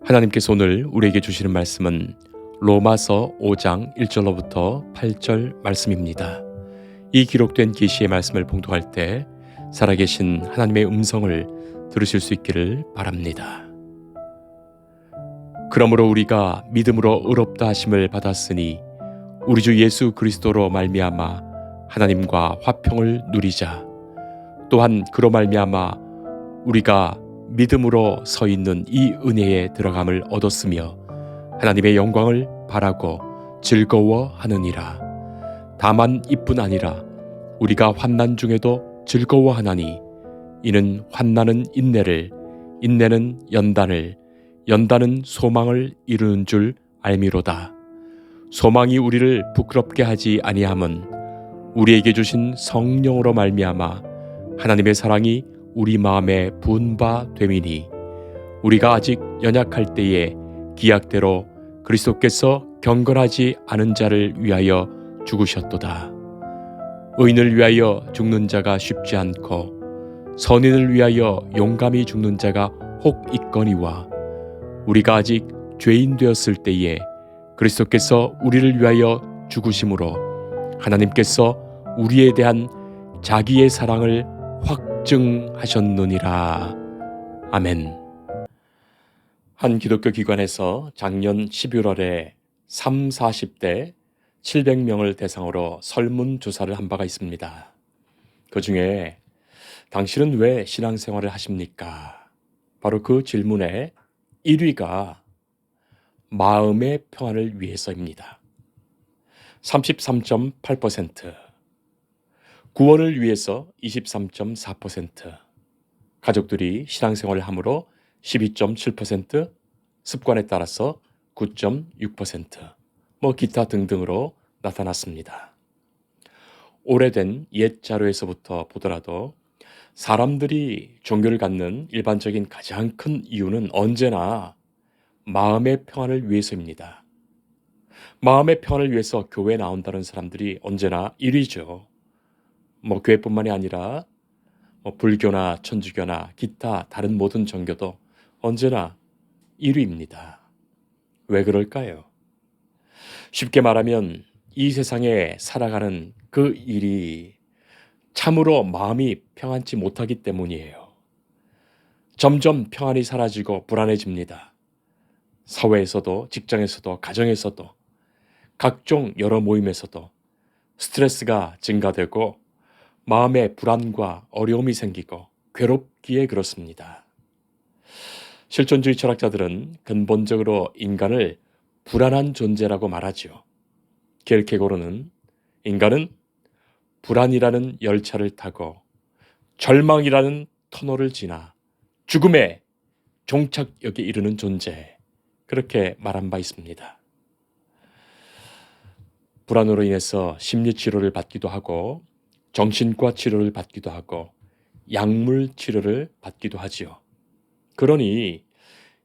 하나님께서 오늘 우리에게 주시는 말씀은 로마서 5장 1절로부터 8절 말씀입니다. 이 기록된 계시의 말씀을 봉독할 때 살아계신 하나님의 음성을 들으실 수 있기를 바랍니다. 그러므로 우리가 믿음으로 의롭다 하심을 받았으니 우리 주 예수 그리스도로 말미암아 하나님과 화평을 누리자. 또한 그로 말미암아 우리가 믿음으로 서 있는 이 은혜에 들어감을 얻었으며 하나님의 영광을 바라고 즐거워하느니라. 다만 이뿐 아니라 우리가 환난 중에도 즐거워하나니 이는 환난은 인내를, 인내는 연단을, 연단은 소망을 이루는 줄 알미로다. 소망이 우리를 부끄럽게 하지 아니함은 우리에게 주신 성령으로 말미암아 하나님의 사랑이 우리 마음에 부은 바 됨이니 우리가 아직 연약할 때에 기약대로 그리스도께서 경건하지 않은 자를 위하여 죽으셨도다. 의인을 위하여 죽는 자가 쉽지 않고 선인을 위하여 용감히 죽는 자가 혹 있거니와 우리가 아직 죄인 되었을 때에 그리스도께서 우리를 위하여 죽으심으로 하나님께서 우리에 대한 자기의 사랑을 확증하셨느니라. 아멘. 한 기독교 기관에서 작년 11월에 40대 700명을 대상으로 설문조사를 한 바가 있습니다. 그 중에 당신은 왜 신앙생활을 하십니까? 바로 그 질문에 1위가 마음의 평안을 위해서입니다. 33.8%, 구원을 위해서 23.4%, 가족들이 신앙생활을 함으로 12.7%, 습관에 따라서 9.6%, 기타 등등으로 나타났습니다. 오래된 옛 자료에서부터 보더라도 사람들이 종교를 갖는 일반적인 가장 큰 이유는 언제나 마음의 평안을 위해서입니다. 마음의 평안을 위해서 교회에 나온다는 사람들이 언제나 1위죠. 교회뿐만이 아니라 불교나 천주교나 기타 다른 모든 종교도 언제나 1위입니다. 왜 그럴까요? 쉽게 말하면 이 세상에 살아가는 그 일이 참으로 마음이 평안치 못하기 때문이에요. 점점 평안이 사라지고 불안해집니다. 사회에서도, 직장에서도, 가정에서도, 각종 여러 모임에서도 스트레스가 증가되고 마음에 불안과 어려움이 생기고 괴롭기에 그렇습니다. 실존주의 철학자들은 근본적으로 인간을 불안한 존재라고 말하죠. 킬케고르는 인간은 불안이라는 열차를 타고 절망이라는 터널을 지나 죽음의 종착역에 이르는 존재, 그렇게 말한 바 있습니다. 불안으로 인해서 심리치료를 받기도 하고 정신과 치료를 받기도 하고 약물 치료를 받기도 하지요. 그러니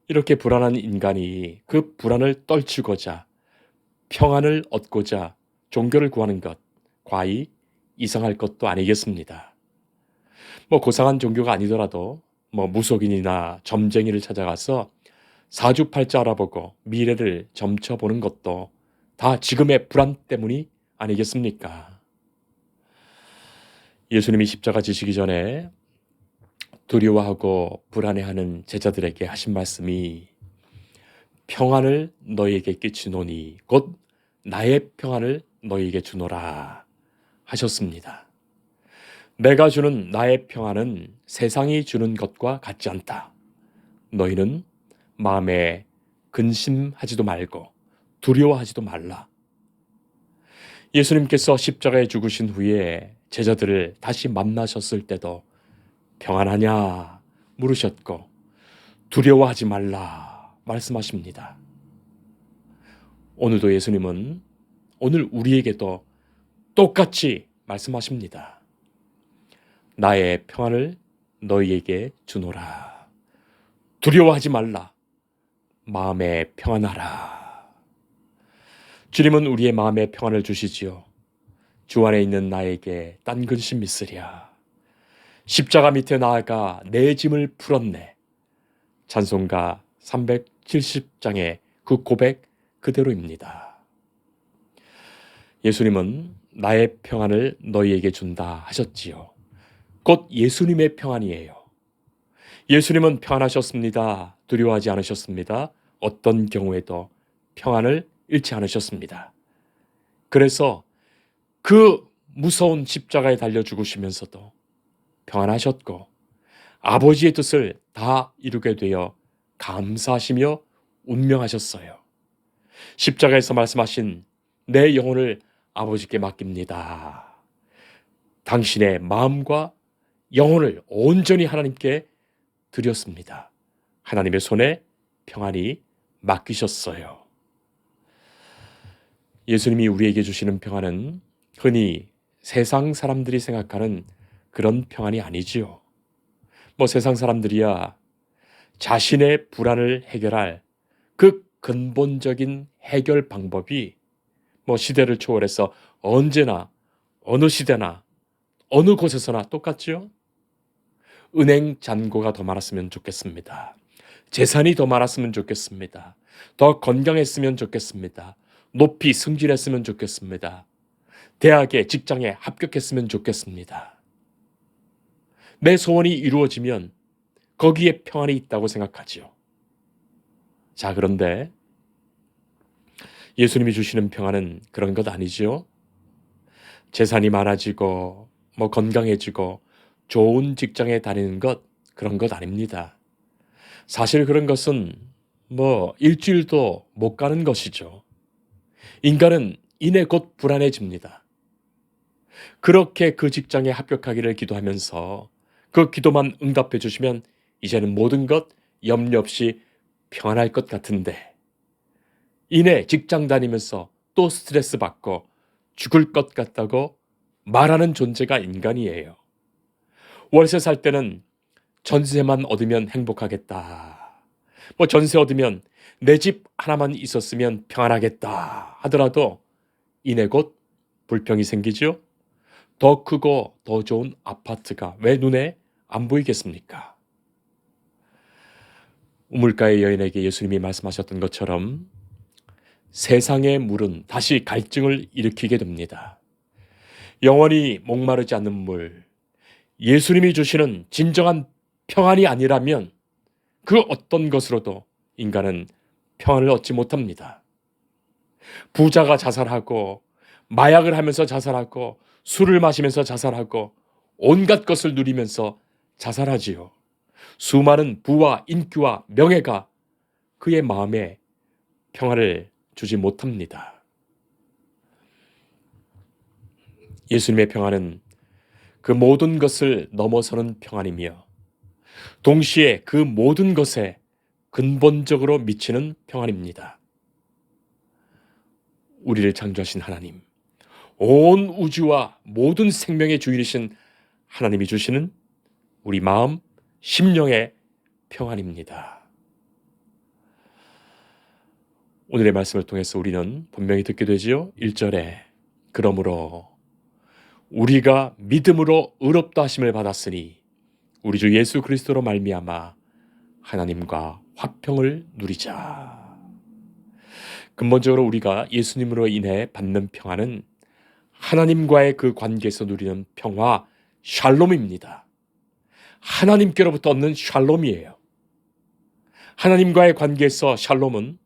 이렇게 불안한 인간이 그 불안을 떨치고자 평안을 얻고자 종교를 구하는 것, 과히 이상할 것도 아니겠습니다. 고상한 종교가 아니더라도 무속인이나 점쟁이를 찾아가서 사주팔자 알아보고 미래를 점쳐보는 것도 다 지금의 불안 때문이 아니겠습니까? 예수님이 십자가 지시기 전에 두려워하고 불안해하는 제자들에게 하신 말씀이 평안을 너희에게 끼치노니 곧 나의 평안을 너희에게 주노라 하셨습니다. 내가 주는 나의 평안은 세상이 주는 것과 같지 않다. 너희는 마음에 근심하지도 말고 두려워하지도 말라. 예수님께서 십자가에 죽으신 후에 제자들을 다시 만나셨을 때도 평안하냐 물으셨고 두려워하지 말라 말씀하십니다. 오늘도 예수님은 오늘 우리에게도 똑같이 말씀하십니다. 나의 평안을 너희에게 주노라. 두려워하지 말라. 마음에 평안하라. 주님은 우리의 마음에 평안을 주시지요. 주 안에 있는 나에게 딴 근심 있으랴. 십자가 밑에 나아가 내 짐을 풀었네. 찬송가 300 70장의 그 고백 그대로입니다. 예수님은 나의 평안을 너희에게 준다 하셨지요. 곧 예수님의 평안이에요. 예수님은 평안하셨습니다. 두려워하지 않으셨습니다. 어떤 경우에도 평안을 잃지 않으셨습니다. 그래서 그 무서운 십자가에 달려 죽으시면서도 평안하셨고 아버지의 뜻을 다 이루게 되어 감사하시며 운명하셨어요. 십자가에서 말씀하신 내 영혼을 아버지께 맡깁니다. 당신의 마음과 영혼을 온전히 하나님께 드렸습니다. 하나님의 손에 평안히 맡기셨어요. 예수님이 우리에게 주시는 평안은 흔히 세상 사람들이 생각하는 그런 평안이 아니지요. 세상 사람들이야 자신의 불안을 해결할 그 근본적인 해결 방법이 시대를 초월해서 언제나 어느 시대나 어느 곳에서나 똑같죠. 은행 잔고가 더 많았으면 좋겠습니다. 재산이 더 많았으면 좋겠습니다. 더 건강했으면 좋겠습니다. 높이 승진했으면 좋겠습니다. 대학에 직장에 합격했으면 좋겠습니다. 내 소원이 이루어지면 거기에 평안이 있다고 생각하지요. 자, 그런데 예수님이 주시는 평안은 그런 것 아니지요. 재산이 많아지고 건강해지고 좋은 직장에 다니는 것, 그런 것 아닙니다. 사실 그런 것은 일주일도 못 가는 것이죠. 인간은 이내 곧 불안해집니다. 그렇게 그 직장에 합격하기를 기도하면서 그 기도만 응답해 주시면 이제는 모든 것 염려 없이 평안할 것 같은데, 이내 직장 다니면서 또 스트레스 받고 죽을 것 같다고 말하는 존재가 인간이에요. 월세 살 때는 전세만 얻으면 행복하겠다. 전세 얻으면 내 집 하나만 있었으면 평안하겠다 하더라도 이내 곧 불평이 생기죠. 더 크고 더 좋은 아파트가 왜 눈에 안 보이겠습니까? 우물가의 여인에게 예수님이 말씀하셨던 것처럼 세상의 물은 다시 갈증을 일으키게 됩니다. 영원히 목마르지 않는 물, 예수님이 주시는 진정한 평안이 아니라면 그 어떤 것으로도 인간은 평안을 얻지 못합니다. 부자가 자살하고 마약을 하면서 자살하고 술을 마시면서 자살하고 온갖 것을 누리면서 자살하지요. 수많은 부와 인기와 명예가 그의 마음에 평안을 주지 못합니다. 예수님의 평안은 그 모든 것을 넘어서는 평안이며 동시에 그 모든 것에 근본적으로 미치는 평안입니다. 우리를 창조하신 하나님, 온 우주와 모든 생명의 주인이신 하나님이 주시는 우리 마음, 심령의 평안입니다. 오늘의 말씀을 통해서 우리는 분명히 듣게 되지요. 1절에 그러므로 우리가 믿음으로 의롭다 하심을 받았으니 우리 주 예수 그리스도로 말미암아 하나님과 화평을 누리자. 근본적으로 우리가 예수님으로 인해 받는 평안은 하나님과의 그 관계에서 누리는 평화, 샬롬입니다. 하나님께로부터 얻는 샬롬이에요. 하나님과의 관계에서 샬롬은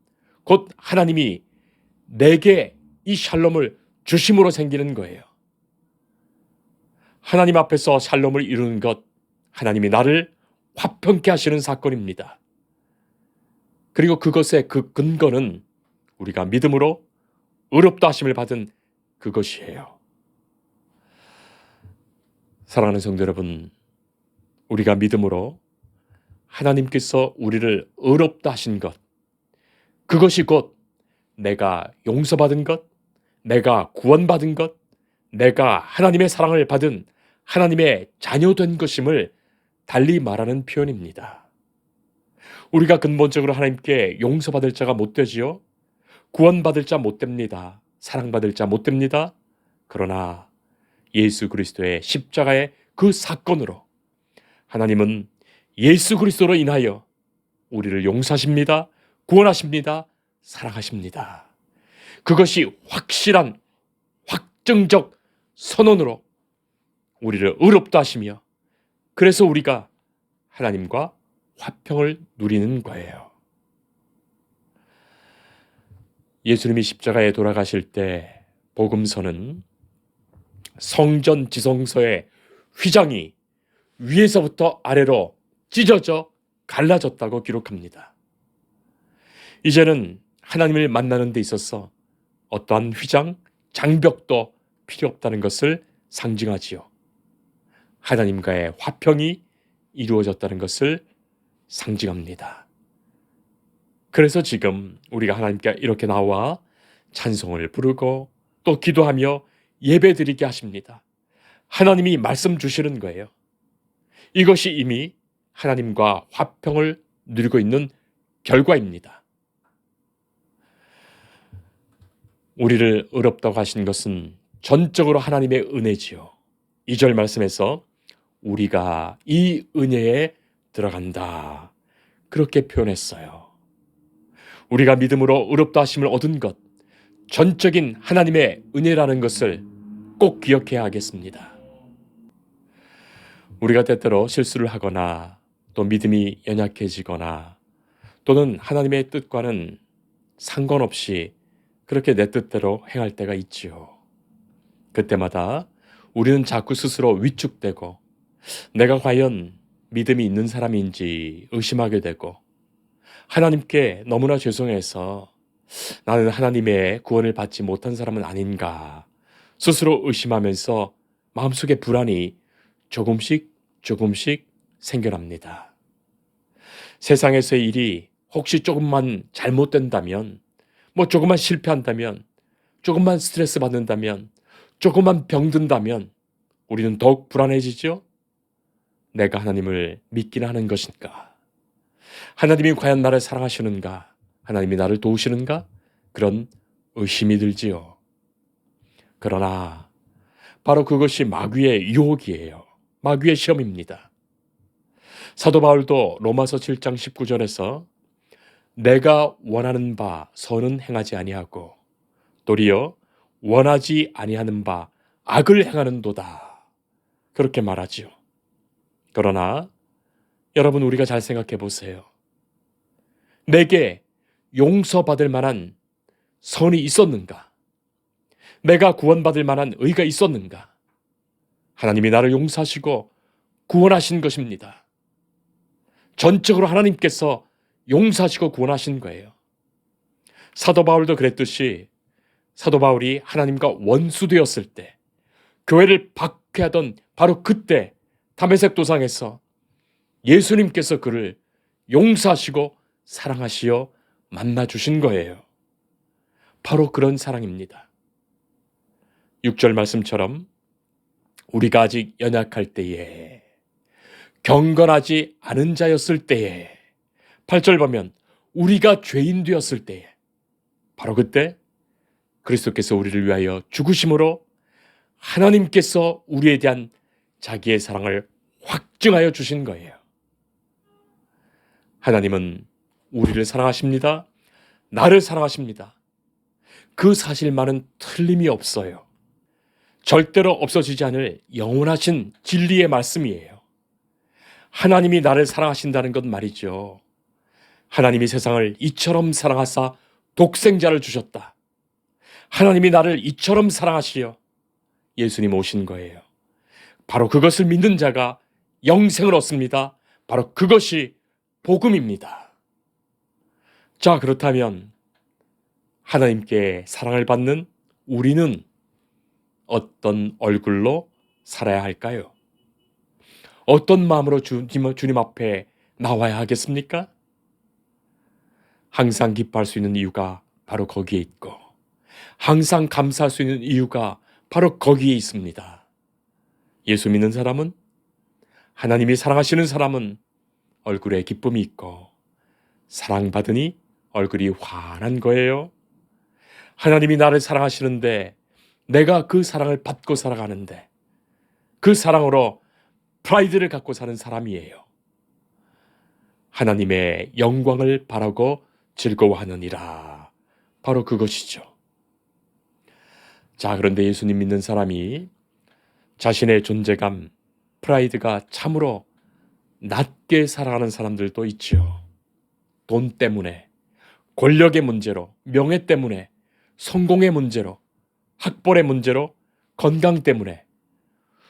곧 하나님이 내게 이 샬롬을 주심으로 생기는 거예요. 하나님 앞에서 샬롬을 이루는 것, 하나님이 나를 화평케 하시는 사건입니다. 그리고 그것의 그 근거는 우리가 믿음으로 의롭다 하심을 받은 그것이에요. 사랑하는 성도 여러분, 우리가 믿음으로 하나님께서 우리를 의롭다 하신 것, 그것이 곧 내가 용서받은 것, 내가 구원받은 것, 내가 하나님의 사랑을 받은 하나님의 자녀된 것임을 달리 말하는 표현입니다. 우리가 근본적으로 하나님께 용서받을 자가 못 되지요. 구원받을 자 못 됩니다. 사랑받을 자 못 됩니다. 그러나 예수 그리스도의 십자가의 그 사건으로 하나님은 예수 그리스도로 인하여 우리를 용서하십니다. 구원하십니다. 사랑하십니다. 그것이 확실한 확정적 선언으로 우리를 의롭다 하시며 그래서 우리가 하나님과 화평을 누리는 거예요. 예수님이 십자가에 돌아가실 때 복음서는 성전 지성소의 휘장이 위에서부터 아래로 찢어져 갈라졌다고 기록합니다. 이제는 하나님을 만나는 데 있어서 어떠한 휘장, 장벽도 필요 없다는 것을 상징하지요. 하나님과의 화평이 이루어졌다는 것을 상징합니다. 그래서 지금 우리가 하나님께 이렇게 나와 찬송을 부르고 또 기도하며 예배드리게 하십니다. 하나님이 말씀 주시는 거예요. 이것이 이미 하나님과 화평을 누리고 있는 결과입니다. 우리를 의롭다고 하신 것은 전적으로 하나님의 은혜지요. 2절 말씀에서 우리가 이 은혜에 들어간다. 그렇게 표현했어요. 우리가 믿음으로 의롭다 하심을 얻은 것, 전적인 하나님의 은혜라는 것을 꼭 기억해야 하겠습니다. 우리가 때때로 실수를 하거나 또 믿음이 연약해지거나 또는 하나님의 뜻과는 상관없이 그렇게 내 뜻대로 행할 때가 있지요. 그때마다 우리는 자꾸 스스로 위축되고 내가 과연 믿음이 있는 사람인지 의심하게 되고 하나님께 너무나 죄송해서 나는 하나님의 구원을 받지 못한 사람은 아닌가 스스로 의심하면서 마음속에 불안이 조금씩 생겨납니다. 세상에서의 일이 혹시 조금만 잘못된다면 조금만 실패한다면 조금만 스트레스 받는다면 조금만 병든다면 우리는 더욱 불안해지죠. 내가 하나님을 믿기나 하는 것인가? 하나님이 과연 나를 사랑하시는가? 하나님이 나를 도우시는가? 그런 의심이 들지요. 그러나 바로 그것이 마귀의 유혹이에요. 마귀의 시험입니다. 사도 바울도 로마서 7장 19절에서 내가 원하는 바 선은 행하지 아니하고 도리어 원하지 아니하는 바 악을 행하는도다. 그렇게 말하지요. 그러나 여러분 우리가 잘 생각해 보세요. 내게 용서받을 만한 선이 있었는가? 내가 구원받을 만한 의가 있었는가? 하나님이 나를 용서하시고 구원하신 것입니다. 전적으로 하나님께서 용서하시고 구원하신 거예요. 사도 바울도 그랬듯이 사도 바울이 하나님과 원수되었을 때 교회를 박해하던 바로 그때 다메섹 도상에서 예수님께서 그를 용서하시고 사랑하시어 만나주신 거예요. 바로 그런 사랑입니다. 6절 말씀처럼 우리가 아직 연약할 때에 경건하지 않은 자였을 때에 8절 보면 우리가 죄인 되었을 때에 바로 그때 그리스도께서 우리를 위하여 죽으심으로 하나님께서 우리에 대한 자기의 사랑을 확증하여 주신 거예요. 하나님은 우리를 사랑하십니다. 나를 사랑하십니다. 그 사실만은 틀림이 없어요. 절대로 없어지지 않을 영원하신 진리의 말씀이에요. 하나님이 나를 사랑하신다는 것 말이죠. 하나님이 세상을 이처럼 사랑하사 독생자를 주셨다. 하나님이 나를 이처럼 사랑하시어 예수님 오신 거예요. 바로 그것을 믿는 자가 영생을 얻습니다. 바로 그것이 복음입니다. 자, 그렇다면 하나님께 사랑을 받는 우리는 어떤 얼굴로 살아야 할까요? 어떤 마음으로 주님 앞에 나와야 하겠습니까? 항상 기뻐할 수 있는 이유가 바로 거기에 있고 항상 감사할 수 있는 이유가 바로 거기에 있습니다. 예수 믿는 사람은 하나님이 사랑하시는 사람은 얼굴에 기쁨이 있고 사랑받으니 얼굴이 환한 거예요. 하나님이 나를 사랑하시는데 내가 그 사랑을 받고 살아가는데 그 사랑으로 프라이드를 갖고 사는 사람이에요. 하나님의 영광을 바라고 즐거워하느니라. 바로 그것이죠. 자, 그런데 예수님 믿는 사람이 자신의 존재감, 프라이드가 참으로 낮게 살아가는 사람들도 있죠. 돈 때문에, 권력의 문제로, 명예 때문에, 성공의 문제로, 학벌의 문제로, 건강 때문에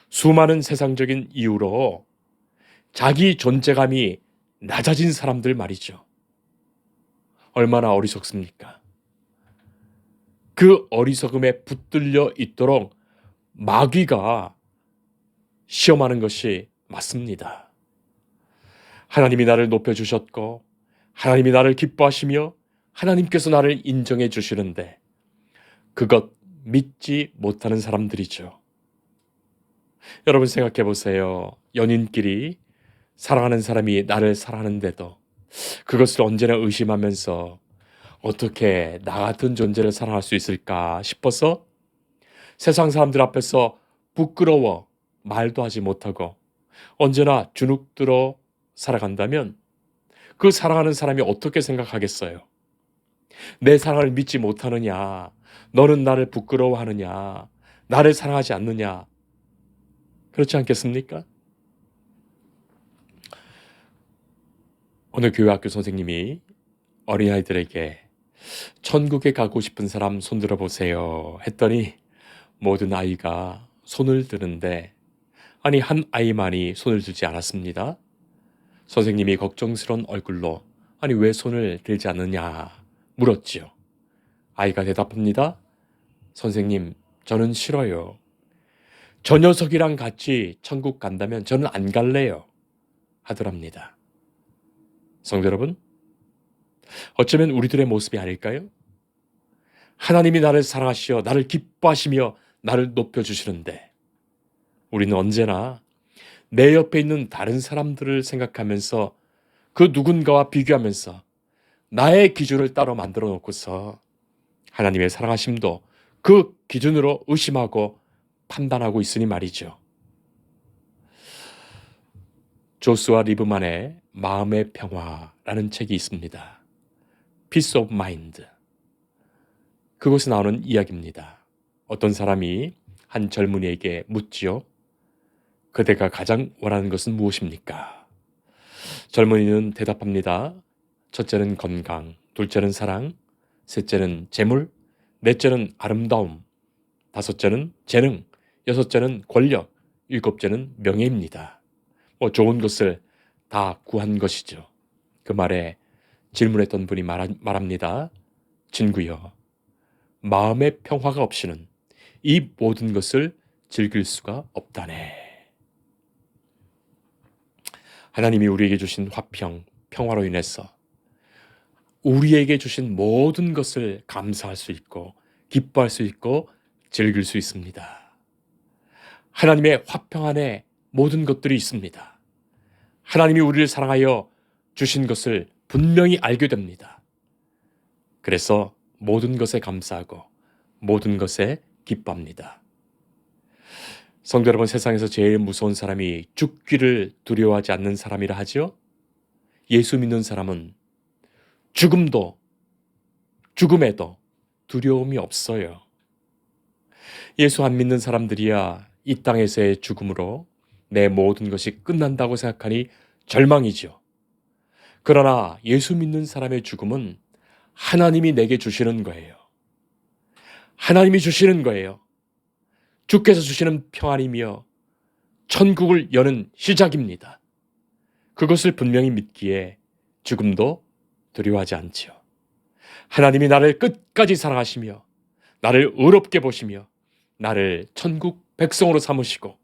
수많은 세상적인 이유로 자기 존재감이 낮아진 사람들 말이죠. 얼마나 어리석습니까? 그 어리석음에 붙들려 있도록 마귀가 시험하는 것이 맞습니다. 하나님이 나를 높여주셨고 하나님이 나를 기뻐하시며 하나님께서 나를 인정해 주시는데 그것 믿지 못하는 사람들이죠. 여러분 생각해 보세요. 연인끼리 사랑하는 사람이 나를 사랑하는데도 그것을 언제나 의심하면서 어떻게 나 같은 존재를 사랑할 수 있을까 싶어서 세상 사람들 앞에서 부끄러워 말도 하지 못하고 언제나 주눅들어 살아간다면 그 사랑하는 사람이 어떻게 생각하겠어요? 내 사랑을 믿지 못하느냐? 너는 나를 부끄러워하느냐? 나를 사랑하지 않느냐? 그렇지 않겠습니까? 어느 교회학교 선생님이 어린아이들에게 천국에 가고 싶은 사람 손들어 보세요 했더니 모든 아이가 손을 드는데 아니 한 아이만이 손을 들지 않았습니다. 선생님이 걱정스러운 얼굴로 아니 왜 손을 들지 않느냐 물었지요. 아이가 대답합니다. 선생님, 저는 싫어요. 저 녀석이랑 같이 천국 간다면 저는 안 갈래요. 하더랍니다. 성도 여러분, 어쩌면 우리들의 모습이 아닐까요? 하나님이 나를 사랑하시어 나를 기뻐하시며 나를 높여주시는데 우리는 언제나 내 옆에 있는 다른 사람들을 생각하면서 그 누군가와 비교하면서 나의 기준을 따로 만들어 놓고서 하나님의 사랑하심도 그 기준으로 의심하고 판단하고 있으니 말이죠. 조스와 리브만의 마음의 평화라는 책이 있습니다. Peace of Mind. 그곳에 나오는 이야기입니다. 어떤 사람이 한 젊은이에게 묻지요. 그대가 가장 원하는 것은 무엇입니까? 젊은이는 대답합니다. 첫째는 건강, 둘째는 사랑, 셋째는 재물, 넷째는 아름다움, 다섯째는 재능, 여섯째는 권력, 일곱째는 명예입니다. 좋은 것을 다 구한 것이죠. 그 말에 질문했던 분이 말합니다. 친구여, 마음의 평화가 없이는 이 모든 것을 즐길 수가 없다네. 하나님이 우리에게 주신 화평, 평화로 인해서 우리에게 주신 모든 것을 감사할 수 있고 기뻐할 수 있고 즐길 수 있습니다. 하나님의 화평 안에 모든 것들이 있습니다. 하나님이 우리를 사랑하여 주신 것을 분명히 알게 됩니다. 그래서 모든 것에 감사하고 모든 것에 기뻐합니다. 성도 여러분, 세상에서 제일 무서운 사람이 죽기를 두려워하지 않는 사람이라 하죠. 예수 믿는 사람은 죽음에도 두려움이 없어요. 예수 안 믿는 사람들이야 이 땅에서의 죽음으로 내 모든 것이 끝난다고 생각하니 절망이죠. 그러나 예수 믿는 사람의 죽음은 하나님이 내게 주시는 거예요. 하나님이 주시는 거예요. 주께서 주시는 평안이며 천국을 여는 시작입니다. 그것을 분명히 믿기에 죽음도 두려워하지 않지요. 하나님이 나를 끝까지 사랑하시며 나를 의롭게 보시며 나를 천국 백성으로 삼으시고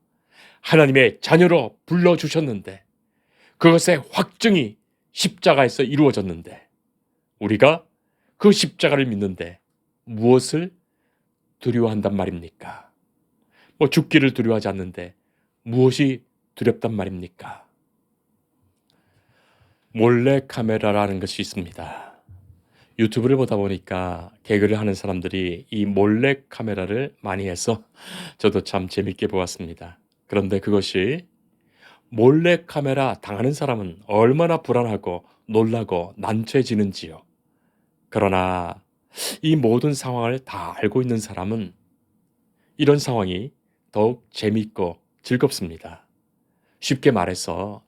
하나님의 자녀로 불러주셨는데 그것의 확증이 십자가에서 이루어졌는데 우리가 그 십자가를 믿는데 무엇을 두려워한단 말입니까? 죽기를 두려워하지 않는데 무엇이 두렵단 말입니까? 몰래카메라라는 것이 있습니다. 유튜브를 보다 보니까 개그를 하는 사람들이 이 몰래카메라를 많이 해서 저도 참 재밌게 보았습니다. 그런데 그것이 몰래카메라 당하는 사람은 얼마나 불안하고 놀라고 난처해지는지요. 그러나 이 모든 상황을 다 알고 있는 사람은 이런 상황이 더욱 재밌고 즐겁습니다. 쉽게 말해서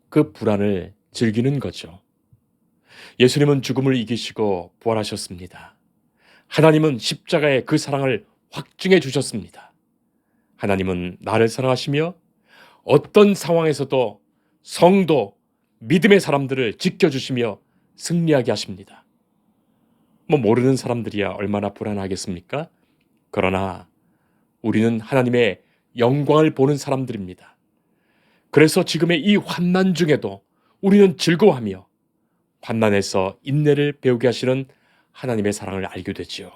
그 불안을 즐기는 거죠. 예수님은 죽음을 이기시고 부활하셨습니다. 하나님은 십자가의 그 사랑을 확증해 주셨습니다. 하나님은 나를 사랑하시며 어떤 상황에서도 성도, 믿음의 사람들을 지켜주시며 승리하게 하십니다. 모르는 사람들이야 얼마나 불안하겠습니까? 그러나 우리는 하나님의 영광을 보는 사람들입니다. 그래서 지금의 이 환난 중에도 우리는 즐거워하며 환난에서 인내를 배우게 하시는 하나님의 사랑을 알게 되지요.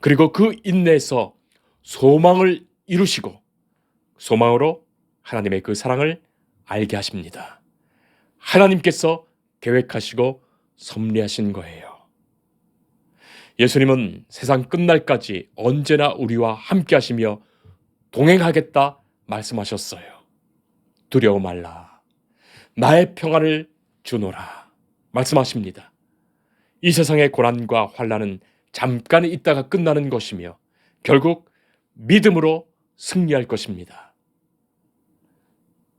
그리고 그 인내에서 소망을 이루시고 소망으로 하나님의 그 사랑을 알게 하십니다. 하나님께서 계획하시고 섭리하신 거예요. 예수님은 세상 끝날까지 언제나 우리와 함께 하시며 동행하겠다 말씀하셨어요. 두려워 말라. 나의 평안을 주노라. 말씀하십니다. 이 세상의 고난과 환난은 잠깐 있다가 끝나는 것이며 결국 믿음으로 승리할 것입니다.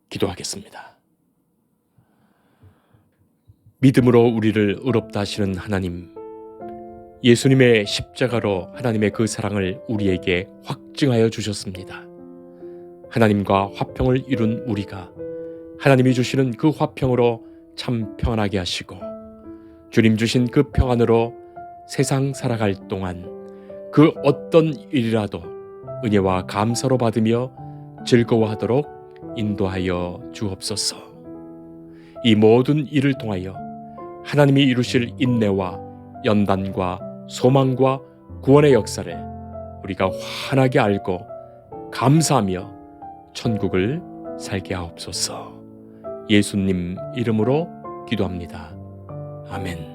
기도하겠습니다. 믿음으로 우리를 의롭다 하시는 하나님, 예수님의 십자가로 하나님의 그 사랑을 우리에게 확증하여 주셨습니다. 하나님과 화평을 이룬 우리가 하나님이 주시는 그 화평으로 참 평안하게 하시고 주님 주신 그 평안으로 세상 살아갈 동안 그 어떤 일이라도 은혜와 감사로 받으며 즐거워하도록 인도하여 주옵소서. 이 모든 일을 통하여 하나님이 이루실 인내와 연단과 소망과 구원의 역사를 우리가 환하게 알고 감사하며 천국을 살게 하옵소서. 예수님 이름으로 기도합니다. 아멘.